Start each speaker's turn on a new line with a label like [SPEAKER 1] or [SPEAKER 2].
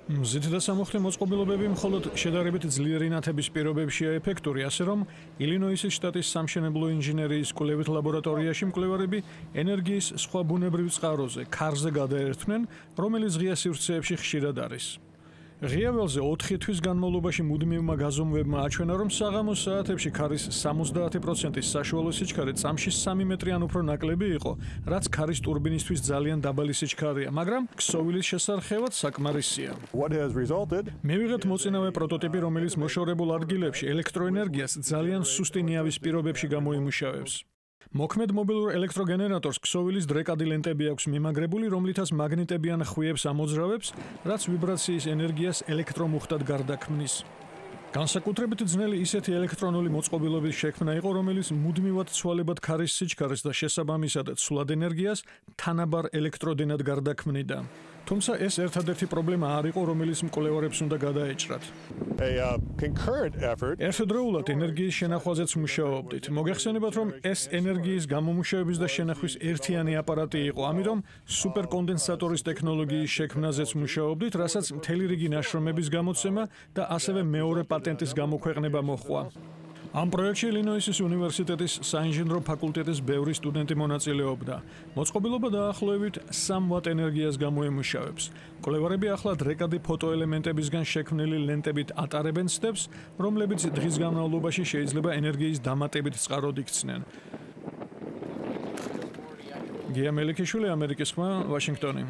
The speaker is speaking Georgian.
[SPEAKER 1] მზით და სამუხტი მოწყობილობები მხოლოდ შედარებით ძლიერი ნათების პირობებშია ეფექტური, ასე რომ ილინოისის შტატის სამშენებლო ინჟინერიის კვლევით ლაბორატორიაში მკვლევარები ენერგიის სხვა ბუნებრივ წყაროზე, ქარზე გადაერთვნენ, რომელიც ღია სივრცეებში ხშირად არის. ღია ველზე 4 თვის განმავლობაში მუდმივმა გაზომვებმა აჩვენა, რომ საღამოს საათებში ქარის 70%-ის საშუალო სიჩქარე წამში 3 მეტრი ან უფრო ნაკლები იყო, რაც ქარის ტურბინისთვის ძალიან დაბალი სიჩქარეა, მაგრამ ქსოვილის შესარხევად საკმარისია. მივიღეთ მოწინავე პროტოტიპი, რომელიც მოშორებულ ადგილებში ელექტროენერგიას ძალიან სუსტი ნიავის პირობებში გამოიმუშავებს. მოქმედ მობილურ ელექტროგენერატორს ქსოვილის დრეკადი ლენტები აქვს მიმაგრებული, რომლითაც მაგნიტებიან ხვიებს ამოძრავებს, რაც ვიბრაციის ენერგიას ელექტრომუხტად გარდაქმნის. განსაკუთრებით ძნელი ისეთი ელექტრონული მოწყობილობის შექმნა იყო, რომელიც მუდმივად ცვალებად ქარის სიჩქარეს და შესაბამისად ცვლად ენერგიას თანაბარ ელექტროდენად გარდაქმნიდა. თუმცა ეს ერთადერთი პრობლემა არ იყო, რომელიც მკვლევარებს უნდა გადაეჭრათ. ერთდროულად ენერგიის შენახვაზეც მუშაობდით. მოგეხსენებათ, რომ ეს ენერგიის გამომუშავების და შენახვის ერთიანი აპარატი იყო, ამიტომ სუპერკონდენსატორის ტექნოლოგიის შექმნაზეც მუშაობდით, რასაც მთელი რიგი ნაშრომების გამოცემა და ასევე მეორე პატენტის გამოქვეყნება მოჰყვა. ამ პროექტში ილინოისის უნივერსიტეტის საინჟინრო ფაკულტეტის ბევრი სტუდენტი მონაწილეობდა. მოწყობილობა დაახლოებით 3 ვატ ენერგიას გამოემუშავებს. მკვლევარები ახლა დრეკადი ფოტოელემენტებისგან შექმნილი ლენტებით ატარებენ ცდებს, რომლებიც დღის განმავლობაში შეიძლება ენერგიის დამატებით წყაროდ იქცნენ. გია მელიქიშვილი, ამერიკის ხმა, ვაშინგტონი.